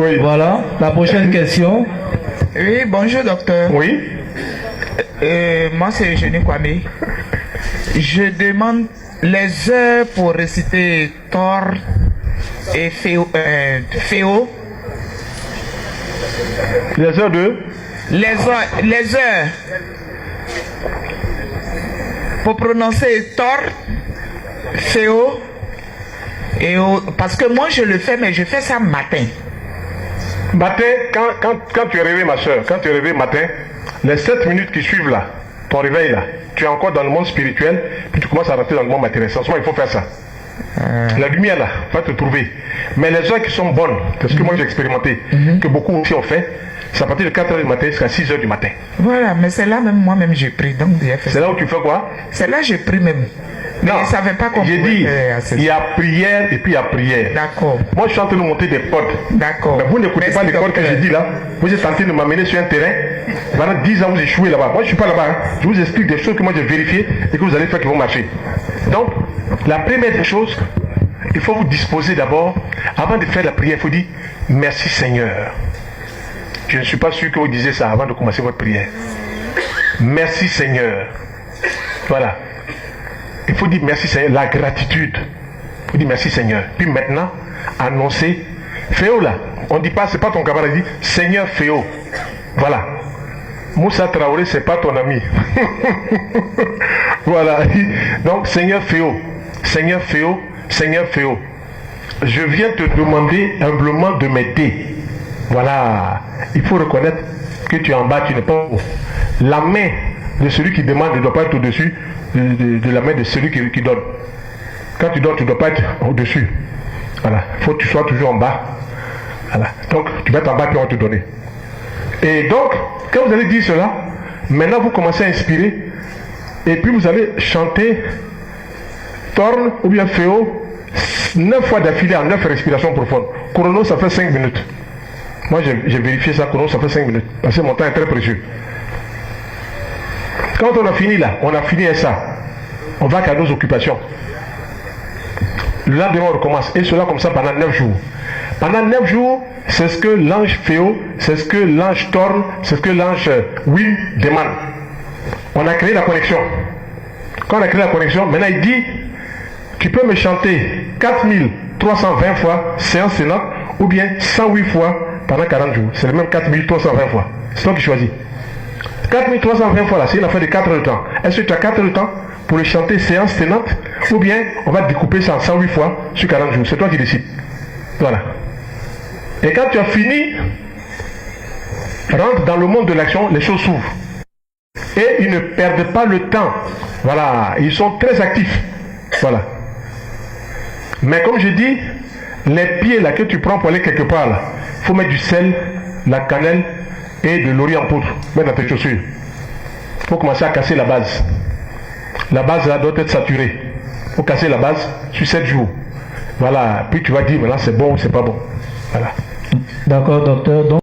Oui. Voilà, la prochaine question. Oui, bonjour docteur. Oui. Moi c'est Eugénie Kwame. Je demande les heures pour réciter Thor et Féo. Les heures de... Les heures pour prononcer Thor, Féo et parce que moi je le fais, mais je fais ça matin. Matin, quand tu es réveillé, ma soeur, quand tu es réveillé matin, les 7 minutes qui suivent là, ton réveil là, tu es encore dans le monde spirituel, puis tu commences à rentrer dans le monde matériel. Sans il faut faire ça. La lumière là va te trouver. Mais les heures qui sont bonnes, c'est ce que moi j'ai expérimenté, que beaucoup aussi ont fait, c'est à partir de 4h du matin jusqu'à 6h du matin. Voilà, mais c'est là même moi-même j'ai pris. Donc c'est là où tu fais quoi? C'est là j'ai pris même. Mais non, je ne savais pas qu'on j'ai dit, il y a prière et puis il y a prière. D'accord. Moi je suis en train de monter des codes. D'accord. Mais vous n'écoutez pas les codes que j'ai dit là. Vous êtes tenté de m'amener sur un terrain. Pendant 10 ans vous échouez là-bas. Moi je ne suis pas là-bas. Hein. Je vous explique des choses que moi j'ai vérifiées et que vous allez faire qui vont marcher. Donc, la première des choses, il faut vous disposer d'abord, avant de faire la prière, il faut dire merci Seigneur. Je ne suis pas sûr que vous disiez ça avant de commencer votre prière. Merci Seigneur. Voilà. Il faut dire merci Seigneur, la gratitude. Il faut dire merci Seigneur. Puis maintenant, annoncer. Féo là, on ne dit pas, c'est pas ton camarade, il dit Seigneur Féo. Voilà. Moussa Traoré, c'est pas ton ami. Voilà. Donc, Seigneur Féo. Seigneur Féo. Seigneur Féo. Je viens te demander humblement de m'aider. Voilà. Il faut reconnaître que tu es en bas, tu n'es pas haut. La main de celui qui demande ne doit pas être au-dessus de la main de celui qui donne. Quand tu donnes, tu ne dois pas être au-dessus. Voilà. Il faut que tu sois toujours en bas. Voilà. Donc, tu vas être en bas puis on va te donner. Et donc, quand vous allez dire cela, maintenant vous commencez à inspirer. Et puis vous allez chanter Torn ou bien Féo 9 fois d'affilée en 9 respirations profondes. Chrono, ça fait 5 minutes. Moi, j'ai vérifié ça. Chrono, ça fait 5 minutes. Parce que mon temps est très précieux. Quand on a fini là, on a fini ça. On va qu'à nos occupations. Le lendemain, on recommence. Et cela comme ça pendant 9 jours. Pendant 9 jours, c'est ce que l'ange Féo, c'est ce que l'ange Torn, c'est ce que l'ange Will demande. On a créé la connexion. Quand on a créé la connexion, maintenant il dit, tu peux me chanter 4320 fois, séance sénate, ou bien 108 fois pendant 40 jours. C'est le même 4320 fois. C'est toi qui choisis. 4320 fois là, c'est une affaire de 4 heures de temps. Est-ce que tu as 4 heures de temps pour le chanter séance sénate, ou bien on va découper ça en 108 fois sur 40 jours. C'est toi qui décides. Voilà. Et quand tu as fini, rentre dans le monde de l'action, les choses s'ouvrent. Et ils ne perdent pas le temps. Voilà. Ils sont très actifs. Voilà. Mais comme je dis, les pieds là que tu prends pour aller quelque part là, il faut mettre du sel, la cannelle et de l'orient en poudre. Mettre dans tes chaussures. Il faut commencer à casser la base. La base là doit être saturée. Il faut casser la base sur 7 jours. Voilà. Puis tu vas dire maintenant c'est bon ou c'est pas bon. Voilà. D'accord, docteur. Donc